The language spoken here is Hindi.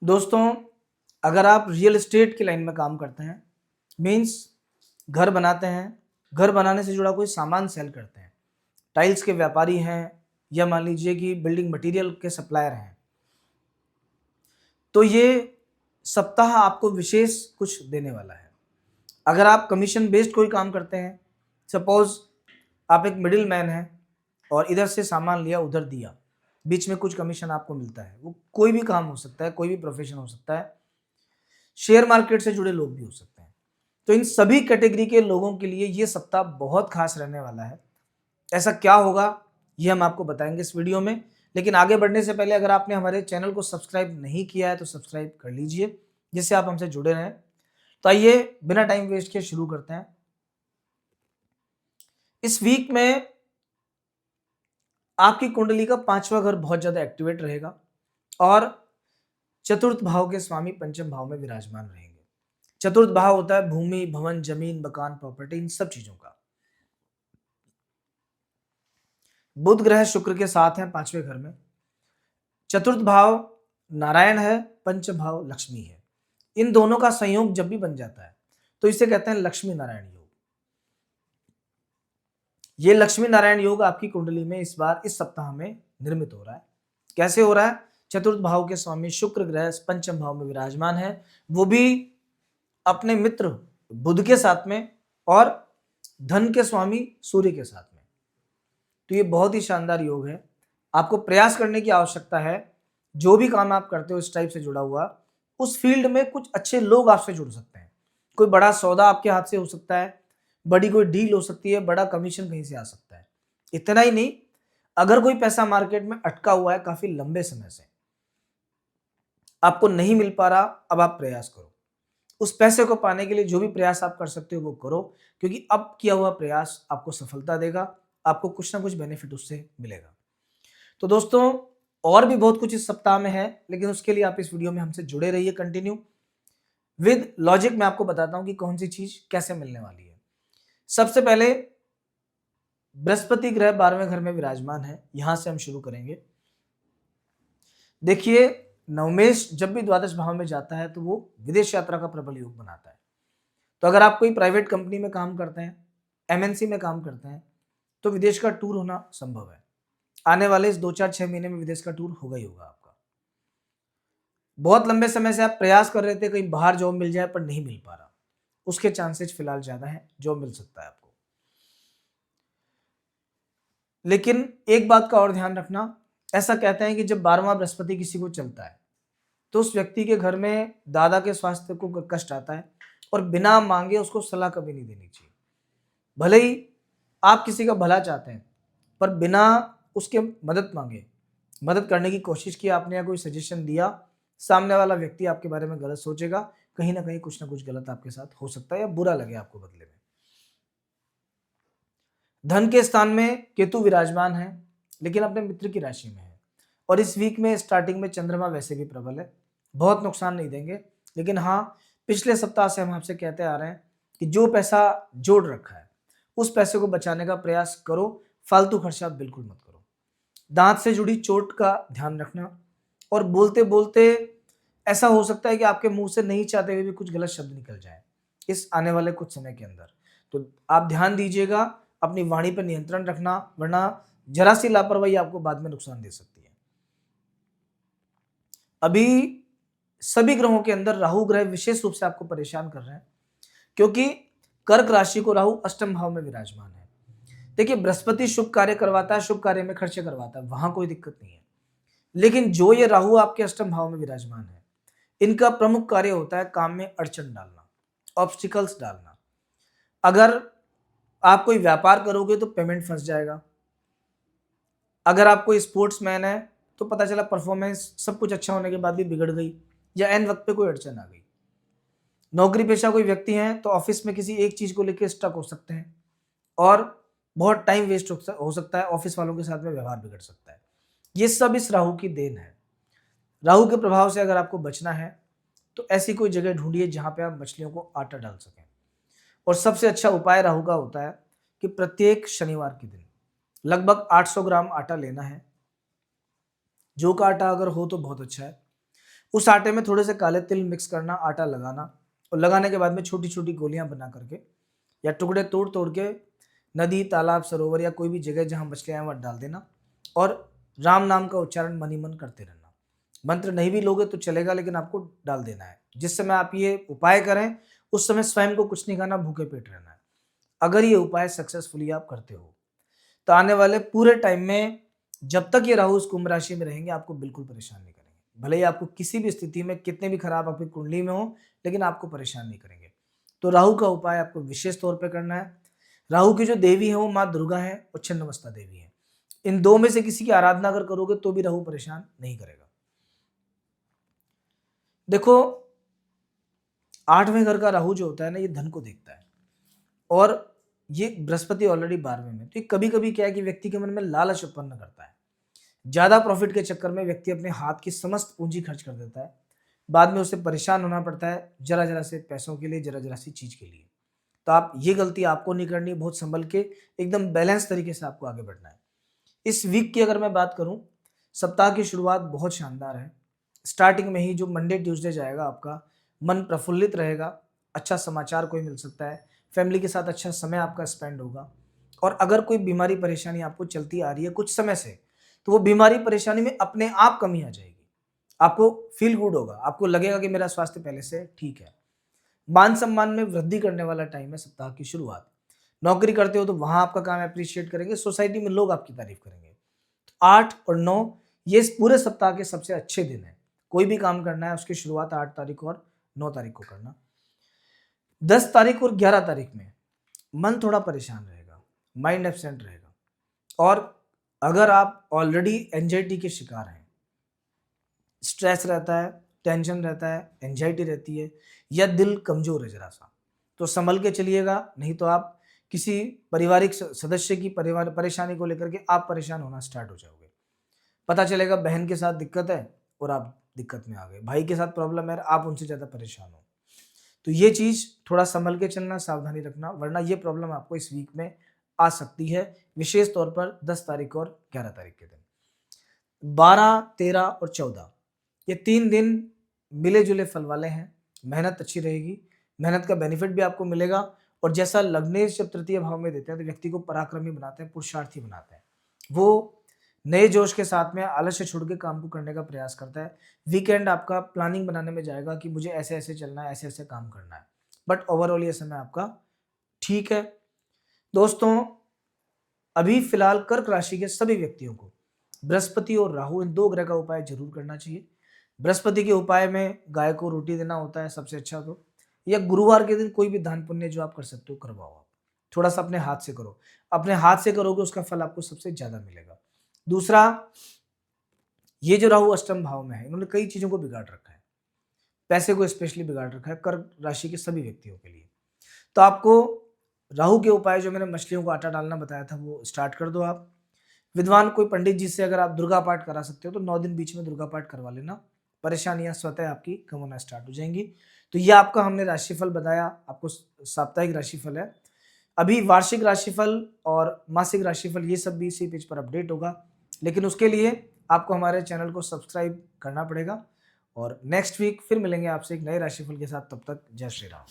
दोस्तों, अगर आप रियल एस्टेट की लाइन में काम करते हैं, मीन्स घर बनाते हैं, घर बनाने से जुड़ा कोई सामान सेल करते हैं, टाइल्स के व्यापारी हैं या मान लीजिए कि बिल्डिंग मटेरियल के सप्लायर हैं, तो ये सप्ताह आपको विशेष कुछ देने वाला है। अगर आप कमीशन बेस्ड कोई काम करते हैं, सपोज आप एक मिडिल मैन हैं और इधर से सामान लिया उधर दिया, बीच में कुछ कमीशन आपको मिलता है, वो कोई भी काम हो सकता है, कोई भी प्रोफेशन हो सकता है, शेयर मार्केट से जुड़े लोग भी हो सकते हैं। तो इन सभी कैटेगरी के लोगों के लिए ये सप्ताह बहुत खास रहने वाला है। ऐसा क्या होगा ये हम आपको बताएंगे इस वीडियो में, लेकिन आगे बढ़ने से पहले अगर आपने हमारे चैनल को सब्सक्राइब नहीं किया है तो सब्सक्राइब कर लीजिए, जिससे आप हमसे जुड़े रहें। तो आइए बिना टाइम वेस्ट किए शुरू करते हैं। इस वीक में आपकी कुंडली का 5वां घर बहुत ज्यादा एक्टिवेट रहेगा और चतुर्थ भाव के स्वामी पंचम भाव में विराजमान रहेंगे। चतुर्थ भाव होता है भूमि, भवन, जमीन, मकान, प्रॉपर्टी, इन सब चीजों का। बुध ग्रह शुक्र के साथ हैं 5वें घर में। चतुर्थ भाव नारायण है, पंचम भाव लक्ष्मी है। इन दोनों का संयोग जब भी बन जाता है तो इसे कहते हैं लक्ष्मी नारायण योग। ये लक्ष्मी नारायण योग आपकी कुंडली में इस बार इस सप्ताह में निर्मित हो रहा है। कैसे हो रहा है? चतुर्थ भाव के स्वामी शुक्र ग्रह पंचम भाव में विराजमान है, वो भी अपने मित्र बुध के साथ में और धन के स्वामी सूर्य के साथ में। तो ये बहुत ही शानदार योग है। आपको प्रयास करने की आवश्यकता है। जो भी काम आप करते हो इस टाइप से जुड़ा हुआ, उस फील्ड में कुछ अच्छे लोग आपसे जुड़ सकते हैं। कोई बड़ा सौदा आपके हाथ से हो सकता है, बड़ी कोई डील हो सकती है, बड़ा कमीशन कहीं से आ सकता है। इतना ही नहीं, अगर कोई पैसा मार्केट में अटका हुआ है काफी लंबे समय से, आपको नहीं मिल पा रहा, अब आप प्रयास करो। उस पैसे को पाने के लिए जो भी प्रयास आप कर सकते हो वो करो, क्योंकि अब किया हुआ प्रयास आपको सफलता देगा, आपको कुछ ना कुछ बेनिफिट उससे मिलेगा। तो दोस्तों, और भी बहुत कुछ इस सप्ताह में है, लेकिन उसके लिए आप इस वीडियो में हमसे जुड़े रहिए कंटिन्यू। विद लॉजिक मैं आपको बताता हूं कि कौन सी चीज कैसे मिलने वाली है। सबसे पहले बृहस्पति ग्रह 12वें घर में विराजमान है, यहां से हम शुरू करेंगे। देखिए, नवमेश जब भी द्वादश भाव में जाता है तो वो विदेश यात्रा का प्रबल योग बनाता है। तो अगर आप कोई प्राइवेट कंपनी में काम करते हैं, एमएनसी में काम करते हैं, तो विदेश का टूर होना संभव है। आने वाले इस 2-4-6 महीने में विदेश का टूर होगा ही होगा आपका। बहुत लंबे समय से आप प्रयास कर रहे थे कहीं बाहर जॉब मिल जाए, पर नहीं मिल पा रहा, उसके चांसेस फिलहाल ज्यादा है, जॉब मिल सकता है आपको। लेकिन एक बात का और ध्यान रखना, ऐसा कहते हैं कि जब 12वां बृहस्पति किसी को चलता है तो उस व्यक्ति के घर में दादा के स्वास्थ्य को कष्ट आता है, और बिना मांगे उसको सलाह कभी नहीं देनी चाहिए। भले ही आप किसी का भला चाहते हैं, पर बिना उसके मदद मांगे, मदद करने की कोशिश की आपने या कोई सजेशन दिया, सामने वाला व्यक्ति आपके बारे में गलत सोचेगा, कहीं ना कहीं कुछ ना कुछ गलत आपके साथ हो सकता है या बुरा लगे आपको बदले में। धन के स्थान में केतु विराजमान है, लेकिन अपने मित्र की राशि में है, और इस वीक में स्टार्टिंग में चंद्रमा वैसे भी प्रबल है, बहुत नुकसान नहीं देंगे। लेकिन हाँ, पिछले सप्ताह से हम आपसे कहते आ रहे हैं कि जो पैसा जोड़ रखा है उस पैसे को बचाने का प्रयास करो, फालतू खर्चा बिल्कुल मत करो। दांत से जुड़ी चोट का ध्यान रखना, और बोलते बोलते ऐसा हो सकता है कि आपके मुंह से नहीं चाहते हुए भी कुछ गलत शब्द निकल जाए इस आने वाले कुछ समय के अंदर। तो आप ध्यान दीजिएगा, अपनी वाणी पर नियंत्रण रखना, वरना जरा सी लापरवाही आपको बाद में नुकसान दे सकती है। अभी सभी ग्रहों के अंदर राहु ग्रह विशेष रूप से आपको परेशान कर रहे हैं, क्योंकि कर्क राशि को राहु अष्टम भाव में विराजमान है। देखिए, बृहस्पति शुभ कार्य करवाता है, शुभ कार्य में खर्चे करवाता है, वहां कोई दिक्कत नहीं है। लेकिन जो ये राहु आपके अष्टम भाव में विराजमान है, इनका प्रमुख कार्य होता है काम में अड़चन डालना, ऑब्स्टिकल्स डालना। अगर आप कोई व्यापार करोगे तो पेमेंट फंस जाएगा। अगर आप कोई स्पोर्ट्समैन है तो पता चला परफॉर्मेंस सब कुछ अच्छा होने के बाद भी बिगड़ गई, या एन वक्त पे कोई अड़चन आ गई। नौकरी पेशा कोई व्यक्ति हैं तो ऑफिस में किसी एक चीज को लेकर स्टक हो सकते हैं, और बहुत टाइम वेस्ट हो सकता है, ऑफिस वालों के साथ में व्यवहार बिगड़ सकता है। ये सब इस राहु की देन है। राहु के प्रभाव से अगर आपको बचना है तो ऐसी कोई जगह ढूंढिए जहां पे आप मछलियों को आटा डाल सकें। और सबसे अच्छा उपाय राहु का होता है कि प्रत्येक शनिवार के दिन लगभग 800 ग्राम आटा लेना है। जौ का आटा अगर हो तो बहुत अच्छा है। उस आटे में थोड़े से काले तिल मिक्स करना, आटा लगाना, और लगाने के बाद में छोटी छोटी गोलियां बना करके या टुकड़े तोड़ तोड़ के नदी, तालाब, सरोवर या कोई भी जगह जहां मछलियां हैं वहां डाल देना और राम नाम का उच्चारण मन ही मन करते रहना। मंत्र नहीं भी लोगे तो चलेगा, लेकिन आपको डाल देना है। जिस समय आप ये उपाय करें उस समय स्वयं को कुछ नहीं खाना, भूखे पेट रहना है। अगर ये उपाय सक्सेसफुली आप करते हो तो आने वाले पूरे टाइम में जब तक ये राहु उस कुंभ राशि में रहेंगे आपको बिल्कुल परेशान नहीं करेंगे। भले ही आपको किसी भी स्थिति में कितने भी खराब आपकी कुंडली में हो, लेकिन आपको परेशान नहीं करेंगे। तो राहु का उपाय आपको विशेष तौर पे करना है। राहु की जो देवी है वो माँ दुर्गा है और छिन्नमस्ता देवी है। इन दो में से किसी की आराधना अगर करोगे तो भी राहु परेशान नहीं करेगा। देखो, 8वें घर का राहु जो होता है ना, ये धन को देखता है और ये बृहस्पति ऑलरेडी 12वें में। तो ये कभी कभी क्या है कि व्यक्ति के मन में लालच उत्पन्न करता है। ज्यादा प्रॉफिट के चक्कर में व्यक्ति अपने हाथ की समस्त पूंजी खर्च कर देता है। बाद में उसे परेशान होना पड़ता है जरा जरा से पैसों के लिए, जरा जरा सी चीज के लिए। तो आप ये गलती आपको नहीं करनी है, बहुत संभल के एकदम बैलेंस तरीके से आपको आगे बढ़ना है। इस वीक की अगर मैं बात करूं, सप्ताह की शुरुआत बहुत शानदार है। स्टार्टिंग में ही जो मंडे ट्यूसडे जाएगा आपका मन प्रफुल्लित रहेगा, अच्छा समाचार कोई मिल सकता है, फैमिली के साथ अच्छा समय आपका स्पेंड होगा। और अगर कोई बीमारी परेशानी आपको चलती आ रही है कुछ समय से, तो वो बीमारी परेशानी में अपने आप कमी आ जाएगी। आपको फील गुड होगा, आपको लगेगा कि मेरा स्वास्थ्य पहले से ठीक है। मान सम्मान में वृद्धि करने वाला टाइम है सप्ताह की शुरुआत। नौकरी करते हो तो वहां आपका काम अप्रिशिएट करेंगे, सोसाइटी में लोग आपकी तारीफ करेंगे। 8 और 9 ये इस पूरे सप्ताह के सबसे अच्छे दिन है। कोई भी काम करना है उसकी शुरुआत 8 तारीख और 9 तारीख को करना। 10 तारीख और 11 तारीख में मन थोड़ा परेशान रहेगा, माइंड एब्सेंट रहेगा। और अगर आप ऑलरेडी एंजाइटी के शिकार हैं, स्ट्रेस रहता है, टेंशन रहता है, एंजाइटी रहती है या दिल कमजोर है जरा सा, तो संभल के चलिएगा। नहीं तो आप किसी पारिवारिक सदस्य की परेशानी को लेकर के आप परेशान होना स्टार्ट हो जाओगे। पता चलेगा बहन के साथ दिक्कत है और आप दिक्कत में आ गए, भाई के साथ प्रॉब्लम है, आप उनसे ज्यादा परेशान हो। तो ये चीज थोड़ा संभल के चलना, सावधानी रखना, वरना ये प्रॉब्लम आपको इस वीक में आ सकती है, विशेष तौर पर 10 तारीख और 11 तारीख के दिन। 12, 13 और 14 ये 3 दिन मिले जुले फल वाले हैं। मेहनत अच्छी रहेगी, मेहनत का बेनिफिट भी आपको मिलेगा। और जैसा लग्नेश जब तृतीय भाव में देते हैं तो व्यक्ति को पराक्रमी बनाते हैं, पुरुषार्थी बनाते हैं। वो नए जोश के साथ में आलस्य छोड़ के काम को करने का प्रयास करता है। वीकेंड आपका प्लानिंग बनाने में जाएगा कि मुझे ऐसे ऐसे चलना है, ऐसे ऐसे काम करना है। बट ओवरऑल ये समय आपका ठीक है। दोस्तों, अभी फिलहाल कर्क राशि के सभी व्यक्तियों को बृहस्पति और राहु इन 2 ग्रह का उपाय जरूर करना चाहिए। बृहस्पति के उपाय में गाय को रोटी देना होता है सबसे अच्छा, तो या गुरुवार के दिन कोई भी दान पुण्य जो आप कर सकते हो करवाओ। आप थोड़ा सा अपने हाथ से करो, अपने हाथ से करोगे उसका फल आपको सबसे ज्यादा मिलेगा। दूसरा, ये जो राहु अष्टम भाव में है, इन्होंने कई चीजों को बिगाड़ रखा है, पैसे को स्पेशली बिगाड़ रखा है कर्क राशि के सभी व्यक्तियों के लिए। तो आपको राहु के उपाय जो मैंने मछलियों को आटा डालना बताया था वो स्टार्ट कर दो। आप विद्वान कोई पंडित जी से अगर आप दुर्गा पाठ करा सकते हो तो 9 दिन बीच में दुर्गा पाठ करवा लेना, परेशानियां स्वतः आपकी कम होना स्टार्ट हो जाएंगी। तो ये आपका हमने राशिफल बताया, आपको साप्ताहिक राशिफल है। अभी वार्षिक राशिफल और मासिक राशिफल ये सब भी इसी पेज पर अपडेट होगा, लेकिन उसके लिए आपको हमारे चैनल को सब्सक्राइब करना पड़ेगा। और नेक्स्ट वीक फिर मिलेंगे आपसे एक नए राशिफल के साथ, तब तक जय श्री राम।